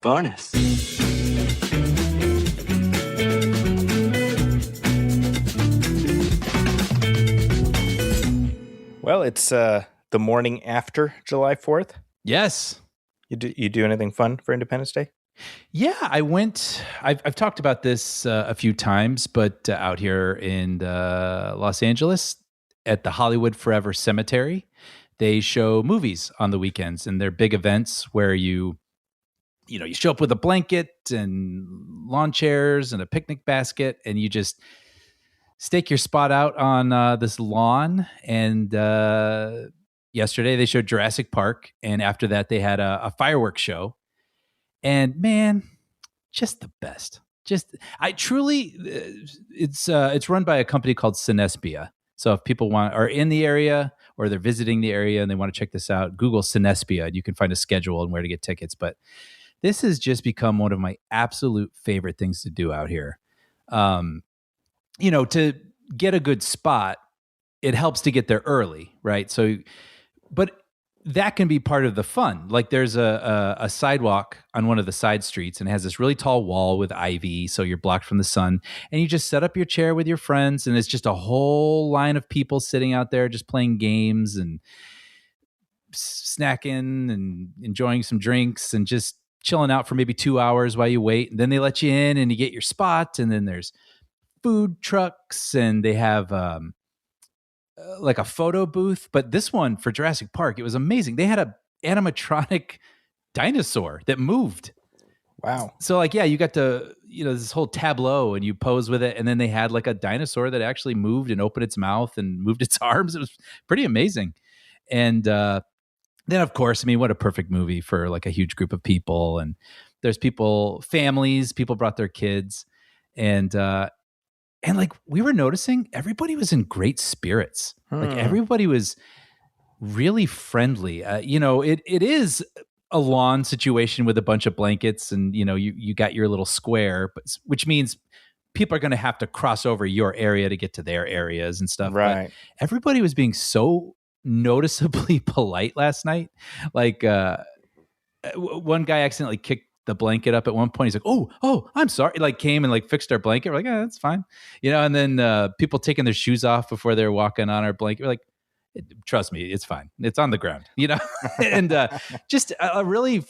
Bonus. Well, it's the morning after July 4th. Yes. You do anything fun for Independence Day? Yeah, I went. I've talked about this a few times, but out here in Los Angeles at the Hollywood Forever Cemetery, they show movies on the weekends, and they're big events where you show up with a blanket and lawn chairs and a picnic basket, and you just stake your spot out on this lawn. And yesterday they showed Jurassic Park, and after that they had a fireworks show. And man, just the best. It's run by a company called Cinespia. So if people are in the area or they're visiting the area and they want to check this out, Google Cinespia and you can find a schedule and where to get tickets. But this has just become one of my absolute favorite things to do out here. To get a good spot, it helps to get there early, right? So, but that can be part of the fun. Like there's a sidewalk on one of the side streets and it has this really tall wall with ivy, so you're blocked from the sun. And you just set up your chair with your friends, and it's just a whole line of people sitting out there just playing games and snacking and enjoying some drinks and just chilling out for maybe 2 hours while you wait. And then they let you in and you get your spot. And then there's food trucks and they have like a photo booth. But this one for Jurassic Park, it was amazing. They had a animatronic dinosaur that moved. Wow. So you got to, this whole tableau and you pose with it. And then they had like a dinosaur that actually moved and opened its mouth and moved its arms. It was pretty amazing. And then of course, what a perfect movie for like a huge group of people. And there's families brought their kids, and like we were noticing everybody was in great spirits. Like everybody was really friendly. It is a lawn situation with a bunch of blankets and, you got your little square, which means people are going to have to cross over your area to get to their areas and stuff. Right. But everybody was being so noticeably polite last night. Like one guy accidentally kicked the blanket up at one point. He's like, oh, I'm sorry. Like came and like fixed our blanket. We're like, that's fine. And then people taking their shoes off before they're walking on our blanket. We're like, trust me, it's fine. It's on the ground, and just a really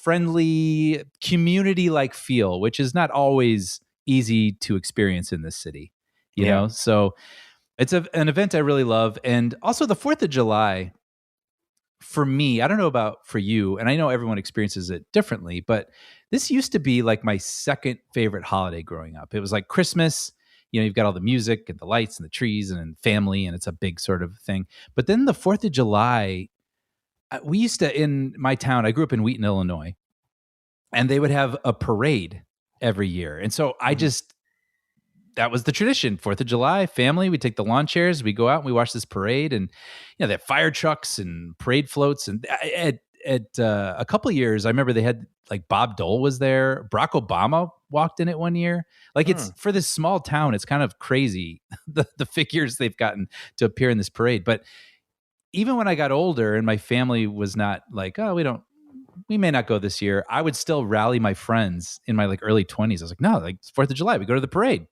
friendly community-like feel, which is not always easy to experience in this city, you know? So it's an event I really love. And also the 4th of July, for me, I don't know about for you, and I know everyone experiences it differently, but this used to be like my second favorite holiday growing up. It was like Christmas, you've got all the music and the lights and the trees and family, and it's a big sort of thing. But then the 4th of July, we used to, in my town, I grew up in Wheaton, Illinois, and they would have a parade every year. And so that was the tradition. 4th of July, family, we take the lawn chairs, we go out and we watch this parade, and they have fire trucks and parade floats. And at a couple of years, I remember they had like Bob Dole was there. Barack Obama walked in it one year. Like it's for this small town, it's kind of crazy the figures they've gotten to appear in this parade. But even when I got older and my family was not like, we may not go this year, I would still rally my friends in my like early 20s. I was like, no, like it's 4th of July, we go to the parade.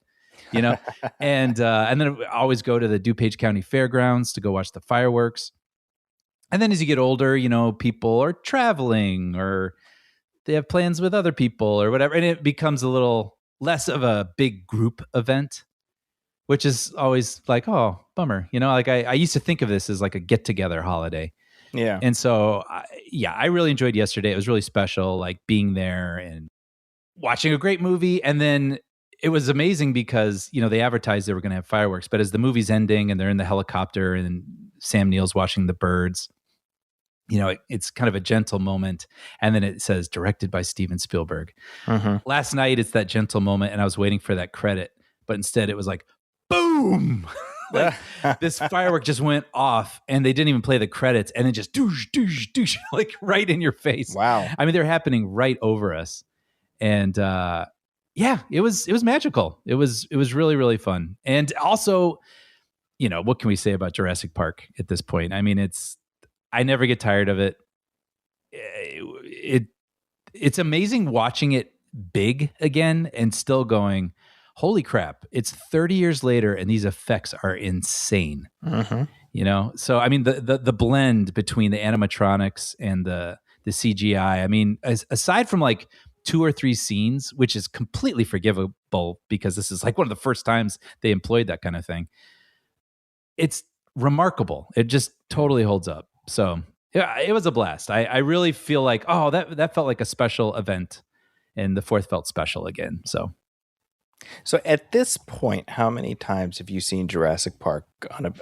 And then I always go to the DuPage County Fairgrounds to go watch the fireworks. And then as you get older, people are traveling or they have plans with other people or whatever. And it becomes a little less of a big group event, which is always like, oh, bummer. Like I used to think of this as like a get together holiday. Yeah. And so, I really enjoyed yesterday. It was really special, like being there and watching a great movie. And then it was amazing because, they advertised they were going to have fireworks, but as the movie's ending and they're in the helicopter and Sam Neill's watching the birds, it's kind of a gentle moment. And then it says directed by Steven Spielberg. Last night, it's that gentle moment and I was waiting for that credit, but instead it was like, boom, like this firework just went off and they didn't even play the credits and it just doosh, doosh, doosh, like right in your face. Wow. They're happening right over us. And, it was magical. It was really, really fun. And also, what can we say about Jurassic Park at this point? I never get tired of it. It's amazing watching it big again and still going, holy crap, it's 30 years later and these effects are insane. Mm-hmm. You know? So I mean the blend between the animatronics and the CGI, I mean, aside from like 2 or 3 scenes, which is completely forgivable because this is like one of the first times they employed that kind of thing, it's remarkable. It just totally holds up. So yeah, it was a blast. I really feel like, oh, that felt like a special event, and the fourth felt special again. So at this point, how many times have you seen Jurassic Park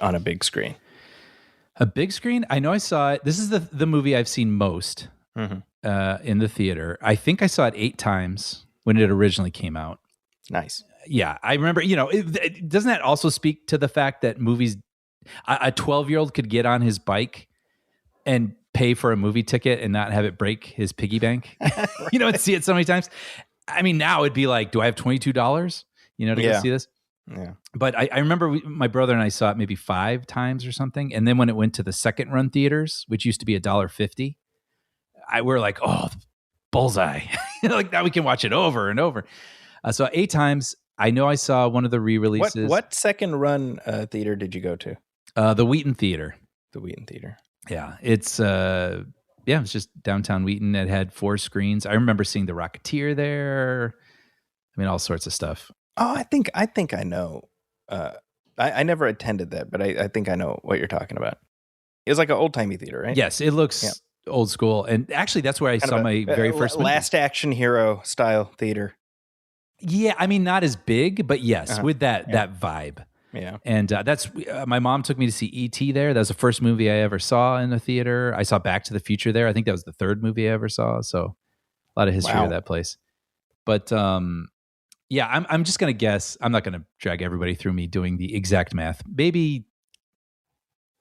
on a big screen? A big screen. I know I saw it. This is the movie I've seen most Mm-hmm. in the theater. I think I saw it 8 times when it originally came out. Nice. Yeah, I remember. You know, doesn't that also speak to the fact that movies? A 12-year-old could get on his bike and pay for a movie ticket and not have it break his piggy bank. You know, and see it so many times. I mean, now it'd be like, do I have $22? You know, to go see this? Yeah. But I remember my brother and I saw it maybe 5 times or something. And then when it went to the second run theaters, which used to be $1.50, we're like, oh, bullseye. Like now we can watch it over and over. So 8 times. I know I saw one of the re-releases. What second run theater did you go to? The Wheaton Theater. The Wheaton Theater. Yeah, it's just downtown Wheaton. It had 4 screens. I remember seeing The Rocketeer there. I mean, all sorts of stuff. Oh, I think I know. I never attended that, but I think I know what you're talking about. It was like an old timey theater, right? Yes, it looks old school, and actually, that's where I saw my very first movie. Last Action Hero style theater. Yeah, I mean, not as big, but yes, with that vibe. Yeah. And that's my mom took me to see E.T. there. That was the first movie I ever saw in a theater. I saw Back to the Future there. I think that was the 3rd movie I ever saw. So a lot of history of that place. But yeah, I'm just gonna guess. I'm not gonna drag everybody through me doing the exact math. Maybe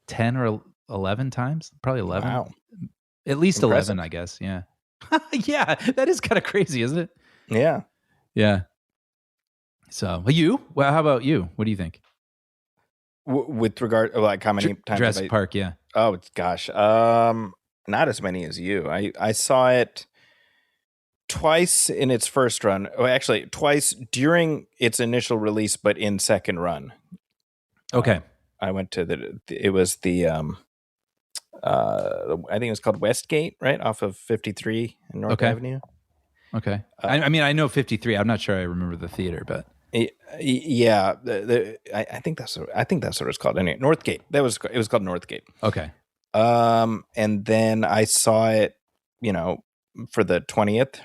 10 or 11 times. Probably 11. Wow. At least Impressive. 11, I guess. Yeah. Yeah, that is kind of crazy, isn't it? Yeah. Yeah. So you? Well, how about you? What do you think? With regard, like how many times? Jurassic Park, yeah. Oh gosh, not as many as you. I saw it twice in its first run. Oh, actually, twice during its initial release, but in second run. Okay. I went to it was the I think it was called Westgate, right off of 53 in North Avenue. Okay. I mean, I know 53. I'm not sure I remember the theater, but yeah, I think that's what it's called. Anyway, Northgate. It was called Northgate. Okay. And then I saw it, for the 20th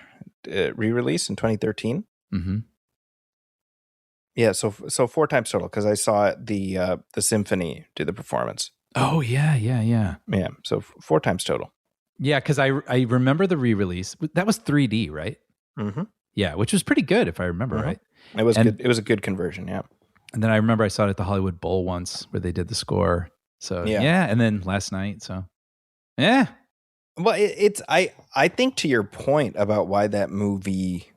re-release in 2013. Mm-hmm. Yeah, so 4 times total because I saw the symphony do the performance. Oh yeah. Yeah, so 4 times total. Yeah, because I remember the re-release. That was 3D, right? Mm-hmm. Yeah, which was pretty good if I remember right. It was good. It was a good conversion. Yeah. And then I remember I saw it at the Hollywood Bowl once where they did the score. So yeah, and then last night. So yeah. Well, I think to your point about why that movie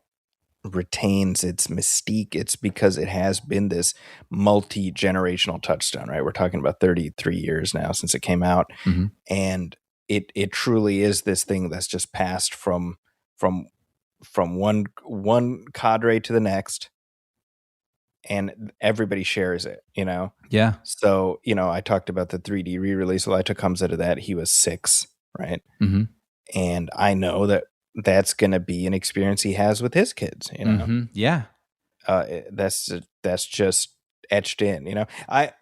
retains its mystique, it's because it has been this multi-generational touchstone, right? We're talking about 33 years now since it came out, and it truly is this thing that's just passed from one cadre to the next, and everybody shares it, Yeah. So I talked about the 3D re-release. Elijah comes out of that. He was 6, right? Mm-hmm. And I know that's going to be an experience he has with his kids. Yeah. That's just etched in. I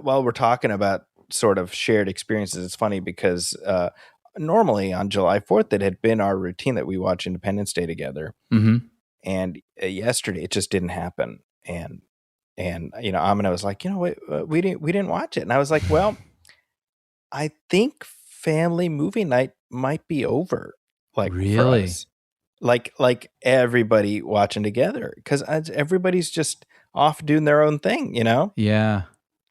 while we're talking about sort of shared experiences, it's funny because normally on July 4th it had been our routine that we watch Independence Day together, and yesterday it just didn't happen. And Amina was like, we didn't watch it, and I was like, well, I think family movie night might be over. Like, really? For us. Like everybody watching together because everybody's just off doing their own thing, Yeah.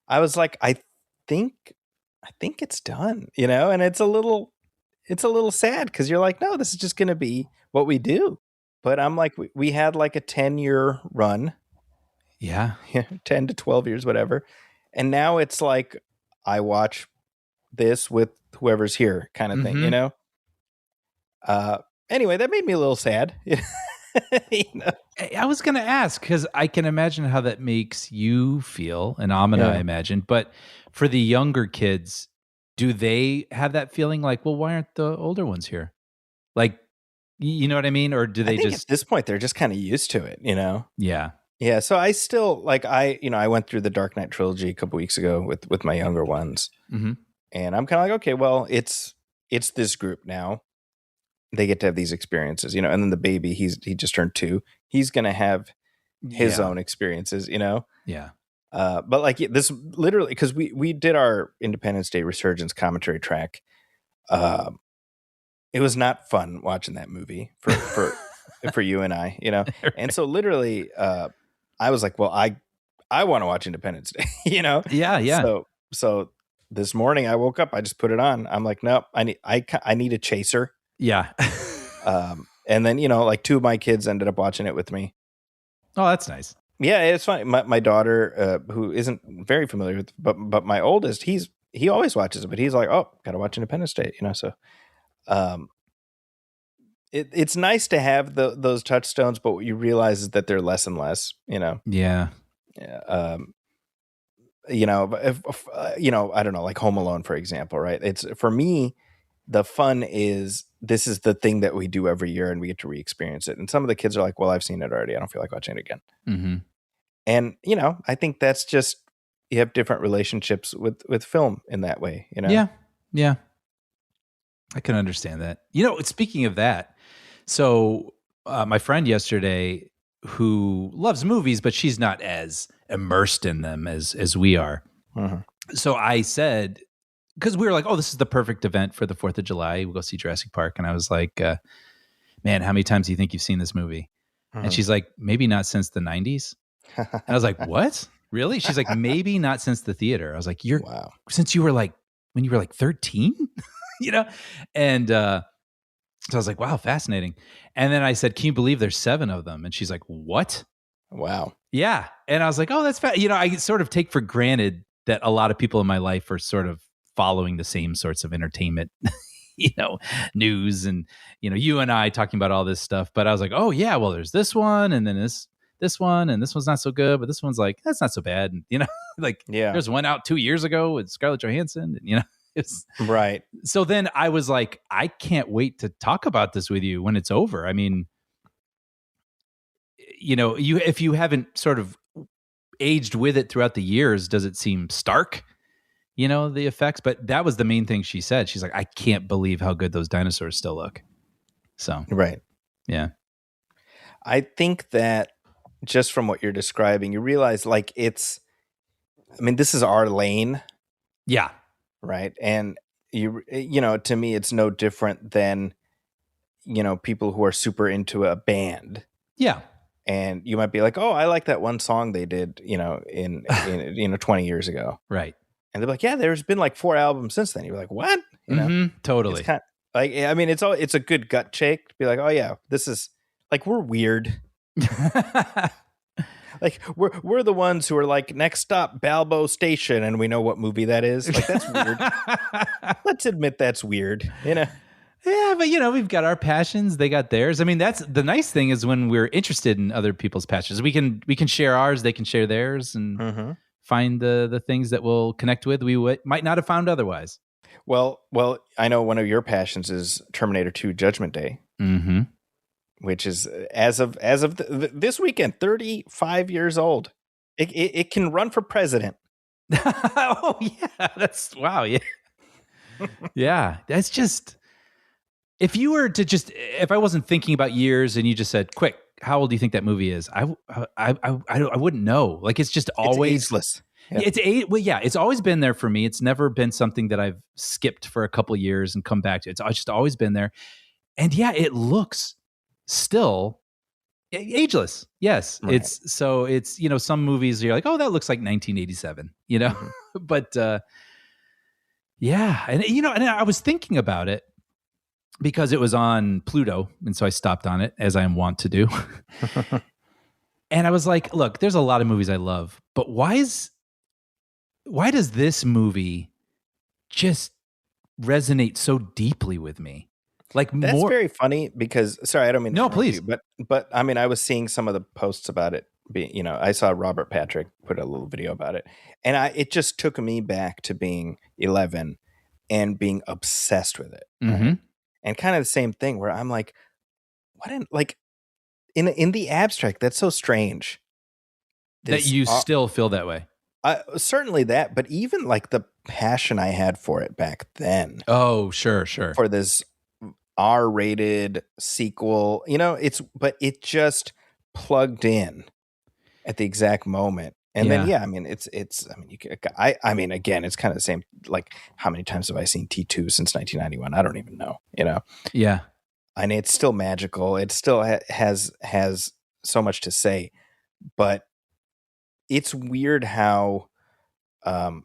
I was like, I think it's done, and it's a little sad because you're like, no, this is just going to be what we do. But I'm like, we had like a 10-year run. Yeah. 10 to 12 years, whatever. And now it's like, I watch this with whoever's here kind of thing, Anyway, that made me a little sad. You know? I was going to ask because I can imagine how that makes you feel, and Amina, I Yeah. imagine. But for the younger kids, do they have that feeling like, well, why aren't the older ones here? Like, you know what I mean? Or do I they think at just, this point they're just kind of used to it, you know? yeah. Yeah. So I still like I went through the Dark Knight trilogy a couple weeks ago with my younger ones, Mm-hmm. and I'm kind of like, okay, well, it's this group now. They get to have these experiences, you know. And then the baby, he just turned 2. He's gonna have his Yeah. own experiences, you know. Yeah. But like this, literally, because we did our Independence Day Resurgence commentary track. Um, it was not fun watching that movie for you and I, you know. And so literally, I was like, well, I want to watch Independence Day, you know. Yeah. Yeah. So this morning I woke up, I just put it on. I'm like, nope, I need a chaser. Yeah. And then, you know, like 2 of my kids ended up watching it with me. Oh, that's nice. Yeah, it's fine. My daughter, who isn't very familiar with, but my oldest, he always watches it, but he's like, oh, gotta watch Independence Day, you know. So, um, it's nice to have those touchstones, but what you realize is that they're less and less, you know. Yeah. Yeah, you know, if you know, I don't know, like Home Alone, for example, right? It's for me, the fun is this is the thing that we do every year, and we get to re-experience it. And some of the kids are like, well, I've seen it already. I don't feel like watching it again. Mm-hmm. And, you know, I think that's just, you have different relationships with film in that way, you know? Yeah. Yeah. I can understand that. You know, speaking of that, so my friend yesterday who loves movies, but she's not as immersed in them as we are. Mhm. So I said, because we were like, oh, this is the perfect event for the 4th of July. We'll go see Jurassic Park. And I was like, man, how many times do you think you've seen this movie? And Mhm. she's like, maybe not since the 90s. And I was like, what? Really? She's like, maybe not since the theater. I was like, Wow. since you were like, when you were like 13, you know? And so I was like, wow, fascinating. And then I said, can you believe there's 7 of them? And she's like, what? Wow. Yeah. And I was like, oh, that's you know, I sort of take for granted that a lot of people in my life are sort of following the same sorts of entertainment, you know, news and, you know, you and I talking about all this stuff. But I was like, oh yeah, well, there's this one and then this one, and this one's not so good, but this one's like, that's not so bad. And, you know, like Yeah. there's one out 2 years ago with Scarlett Johansson, and, you know, it's Right. so then I was like, I can't wait to talk about this with you when it's over. I mean, you know, if you haven't sort of aged with it throughout the years, does it seem stark? You know, the effects, but that was the main thing she said. She's like, I can't believe how good those dinosaurs still look. So, Right. yeah. I think that just from what you're describing, you realize like I mean, this is our lane, Yeah. right? And you know, to me, it's no different than, you know, people who are super into a band. Yeah. And you might be like, oh, I like that one song they did, you know, in you know, 20 years ago. Right. And they're like, yeah, there's been like 4 albums since then. You're like, what? You know, Mm-hmm. it's Totally. kind of like, I mean, it's a good gut shake to be like, oh yeah, this is like, we're weird. Like we're the ones who are like, next stop, Balbo Station, and we know what movie that is. Like, that's weird. Let's admit that's weird. You know? Yeah, but you know, we've got our passions, they got theirs. I mean, that's the nice thing is when we're interested in other people's passions, we can share ours, they can share theirs, and Mm-hmm. find the things that we'll connect with might not have found otherwise. Well, I know one of your passions is Terminator 2 Judgment Day, Mm-hmm. which is as of this weekend, 35 years old. It can run for president. Oh yeah, that's wow. Yeah, yeah. That's just if you were to just if I wasn't thinking about years and you just said, "Quick, how old do you think that movie is?" I wouldn't know. Like it's just It's always ageless. Yeah. well, yeah. It's always been there for me. It's never been something that I've skipped for a couple years and come back to. It's just always been there. And yeah, it looks still ageless. Yes, Right. it's you know some movies you're like, oh, that looks like 1987. You know, Mhm. but yeah, and you know, and I was thinking about it because it was on Pluto, and so I stopped on it as I am wont to do. And I was like, look, there's a lot of movies I love, but why does this movie just resonate so deeply with me? Like That's more. very funny because sorry, I don't mean to No, interrupt please. you, but I mean I was seeing some of the posts about it. I saw Robert Patrick put a little video about it, and it just took me back to being 11 and being obsessed with it, right? Mm-hmm. And kind of the same thing where I'm like, what in like in the abstract, that's so strange. That This you still feel that way. certainly that, but even like the passion I had for it back then Oh, sure, sure. for this R-rated sequel, but it just plugged in at the exact moment. And then, Yeah. yeah, I mean, I mean, I mean, again, it's kind of the same. Like, how many times have I seen T2 since 1991? I don't even know. Yeah. And it's still magical. It still has so much to say, but it's weird how, um,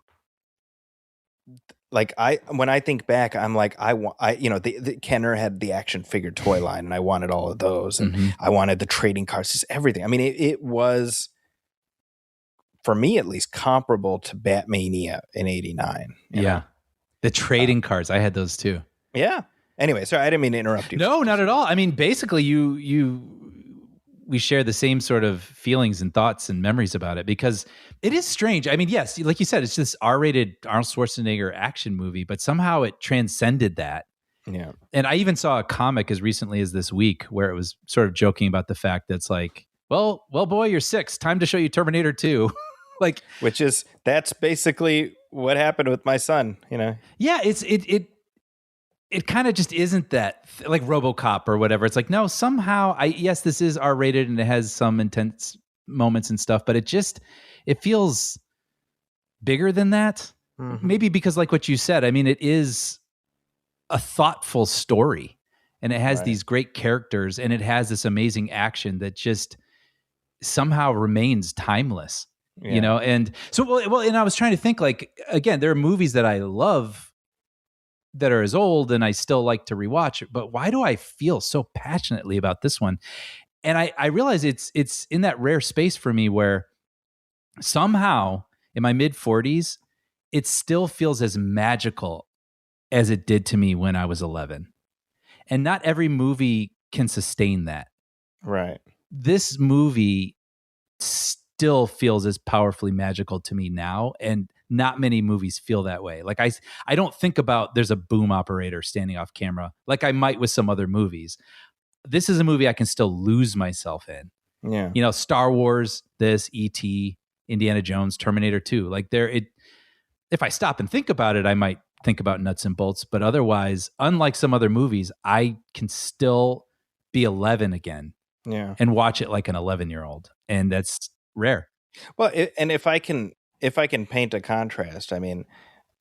like when I think back, I'm like, the Kenner had the action figure toy line, and I wanted all of those, and Mm-hmm. I wanted the trading cards, just everything. I mean, it was, for me at least, comparable to Batmania in '89. Yeah. The trading cards. I had those too. Yeah. Anyway, sorry, I didn't mean to interrupt you. No, not at all. I mean, basically we share the same sort of feelings and thoughts and memories about it because it is strange. I mean, yes, like you said, it's this R-rated Arnold Schwarzenegger action movie, but somehow it transcended that. Yeah. And I even saw a comic as recently as this week where it was sort of joking about the fact that it's like, well, boy, you're 6. Time to show you Terminator 2. Like, that's basically what happened with my son, yeah, it kind of just isn't that like RoboCop or whatever. It's like, no, somehow yes, this is R-rated and it has some intense moments and stuff, but it feels bigger than that. Mm-hmm. Maybe because like what you said, I mean, it is a thoughtful story and it has these great characters and it has this amazing action that just somehow remains timeless, And so, well, and I was trying to think like, again, there are movies that I love that are as old and I still like to rewatch it, but why do I feel so passionately about this one? And I realize it's in that rare space for me where somehow in my mid 40s, it still feels as magical as it did to me when I was 11. And not every movie can sustain that. Right. This movie still feels as powerfully magical to me now, and not many movies feel that way. Like I don't think about there's a boom operator standing off camera like I might with some other movies. This is a movie I can still lose myself in. Yeah. Star Wars, this, E.T., Indiana Jones, Terminator 2. Like if I stop and think about it, I might think about nuts and bolts, but otherwise, unlike some other movies, I can still be 11 again. Yeah. And watch it like an 11-year-old, and that's rare. Well, and if I can paint a contrast, I mean,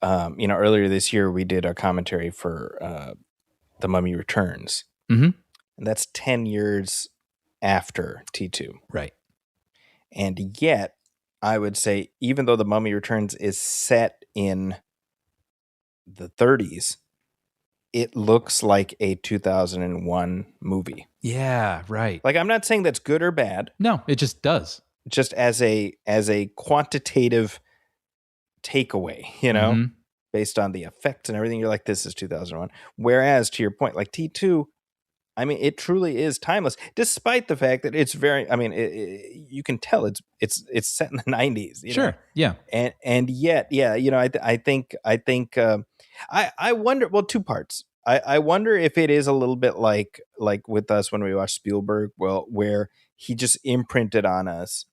earlier this year we did a commentary for The Mummy Returns, and that's 10 years after T2, right? And yet, I would say, even though The Mummy Returns is set in the 30s, it looks like a 2001 movie. Yeah, right. Like, I'm not saying that's good or bad. No, it just does. Just as a quantitative takeaway, based on the effects and everything, you're like, this is 2001. Whereas, to your point, like T2, I mean, it truly is timeless, despite the fact that it's very. I mean, you can tell it's set in the 90s. Sure, yeah, and yet, yeah, I think I wonder. Well, two parts. I wonder if it is a little bit like with us when we watched Spielberg, where he just imprinted on us.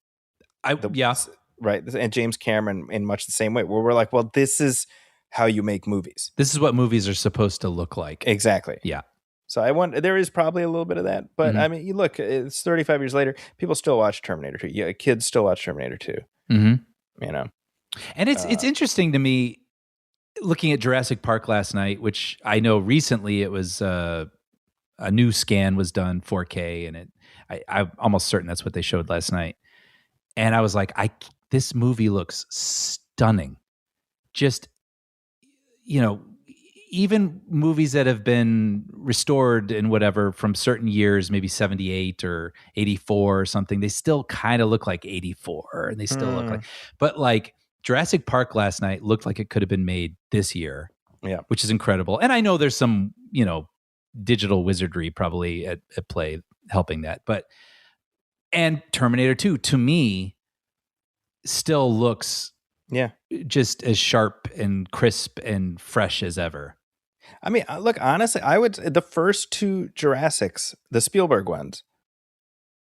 Right, and James Cameron in much the same way, where we're like, well, this is how you make movies. This is what movies are supposed to look like. Exactly. Yeah. So I wonder, there is probably a little bit of that, but I mean, you look, it's 35 years later, people still watch Terminator 2. Yeah, kids still watch Terminator 2. And it's interesting to me looking at Jurassic Park last night, which I know recently it was a new scan was done 4K, and I'm almost certain that's what they showed last night. And I was like, this movie looks stunning. Just, even movies that have been restored and whatever from certain years, maybe 78 or 84 or something, they still kind of look like 84, and they still look like, but like Jurassic Park last night looked like it could have been made this year, yeah, which is incredible. And I know there's some, digital wizardry probably at play helping that. And Terminator 2 to me still looks Yeah. just as sharp and crisp and fresh as ever. I mean, look, honestly, the first two Jurassics, the Spielberg ones,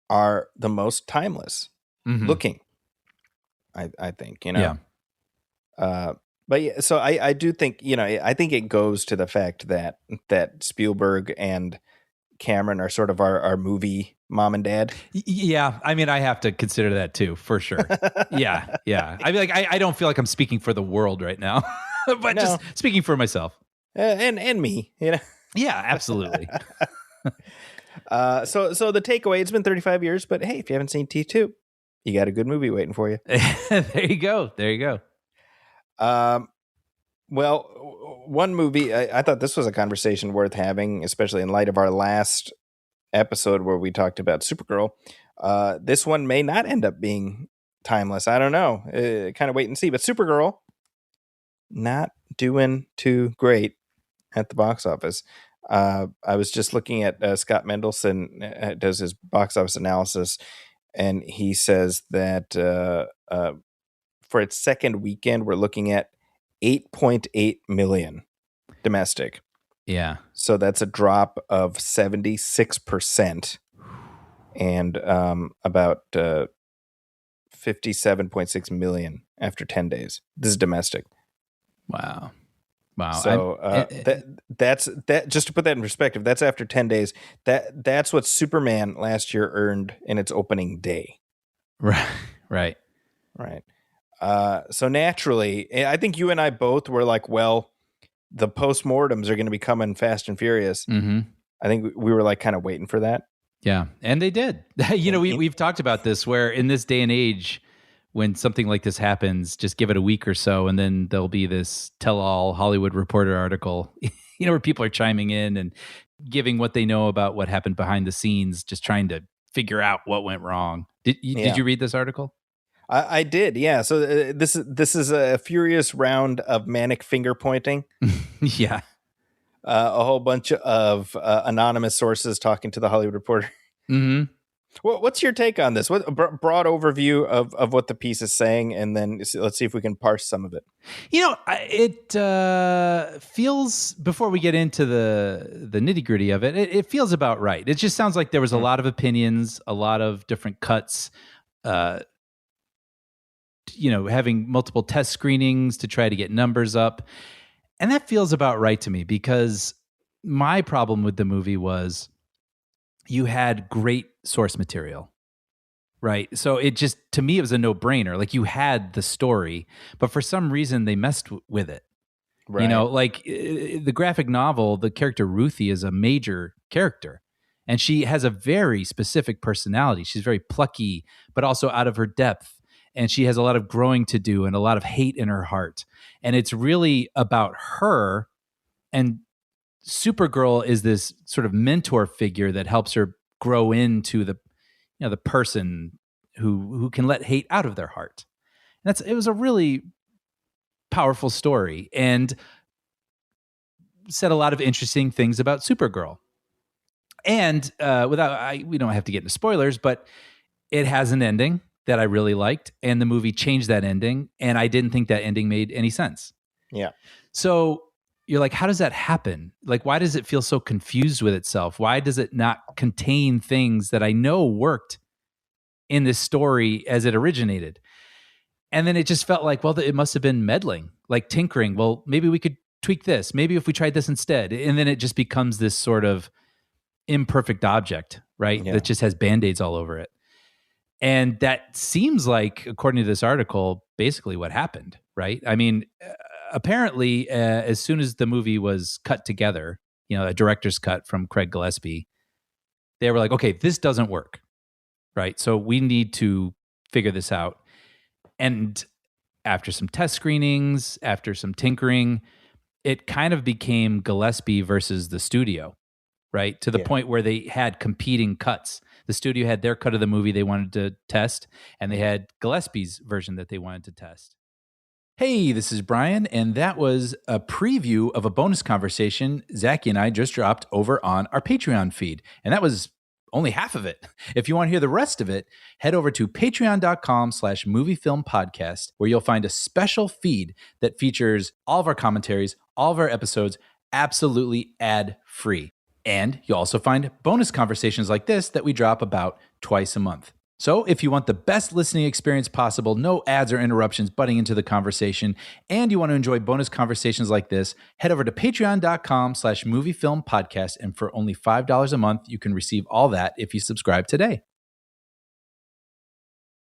are the most timeless looking. I think, Yeah. But yeah, so I do think, I think it goes to the fact that Spielberg and Cameron are sort of our movie mom and dad. Yeah, I mean, I have to consider that too, for sure. Yeah. I mean, like, I don't feel like I'm speaking for the world right now, but No. just speaking for myself. And me, Yeah, absolutely. So the takeaway, it's been 35 years, but hey, if you haven't seen T2, you got a good movie waiting for you. There you go. Well, one movie, I thought this was a conversation worth having, especially in light of our last episode where we talked about Supergirl. This one may not end up being timeless. I don't know. Kind of wait and see. But Supergirl, not doing too great at the box office. I was just looking at Scott Mendelson does his box office analysis, and he says that for its second weekend, we're looking at 8.8 million domestic. Yeah. So that's a drop of 76% and about 57.6 million after 10 days. This is domestic. Wow. So that's just to put that in perspective, that's after 10 days. That's what Superman last year earned in its opening day. Right. So naturally, I think you and I both were like, well, the postmortems are going to be coming fast and furious. Mm-hmm. I think we were like kind of waiting for that. Yeah. And they did. We've talked about this where in this day and age, when something like this happens, just give it a week or so, and then there'll be this tell-all Hollywood Reporter article, where people are chiming in and giving what they know about what happened behind the scenes, just trying to figure out what went wrong. Did you read this article? I did, yeah. So this is a furious round of manic finger pointing. Yeah. A whole bunch of anonymous sources talking to the Hollywood Reporter. Mm-hmm. What's your take on this? What broad overview of what the piece is saying, and then let's see if we can parse some of it. It feels, before we get into the nitty gritty of it, it feels about right. It just sounds like there was a lot of opinions, a lot of different cuts. Having multiple test screenings to try to get numbers up. And that feels about right to me, because my problem with the movie was you had great source material, right? So it just, to me, it was a no-brainer. Like, you had the story, but for some reason they messed with it. Right. Like the graphic novel, the character Ruthie is a major character, and she has a very specific personality. She's very plucky, but also out of her depth. And she has a lot of growing to do and a lot of hate in her heart. And it's really about her. And Supergirl is this sort of mentor figure that helps her grow into the person who can let hate out of their heart. And it was a really powerful story and said a lot of interesting things about Supergirl. And we don't have to get into spoilers, but it has an ending that I really liked, and the movie changed that ending, and I didn't think that ending made any sense. Yeah. So you're like, how does that happen? Like, why does it feel so confused with itself? Why does it not contain things that I know worked in this story as it originated? And then it just felt like, well, it must have been meddling, like tinkering. Well, maybe we could tweak this. Maybe if we tried this instead. And then it just becomes this sort of imperfect object, right? Yeah. That just has Band-Aids all over it. And that seems like, according to this article, basically what happened, right? I mean, apparently, as soon as the movie was cut together, a director's cut from Craig Gillespie, they were like, okay, this doesn't work, right? So we need to figure this out. And after some test screenings, after some tinkering, it kind of became Gillespie versus the studio, right? To the point where they had competing cuts. The studio had their cut of the movie they wanted to test, and they had Gillespie's version that they wanted to test. Hey, this is Brian, and that was a preview of a bonus conversation Zachy and I just dropped over on our Patreon feed. And that was only half of it. If you want to hear the rest of it, head over to patreon.com/moviefilmpodcast, where you'll find a special feed that features all of our commentaries, all of our episodes, absolutely ad-free. And you'll also find bonus conversations like this that we drop about twice a month. So if you want the best listening experience possible, no ads or interruptions butting into the conversation, and you want to enjoy bonus conversations like this, head over to patreon.com/moviefilmpodcast. And for only $5 a month, you can receive all that if you subscribe today.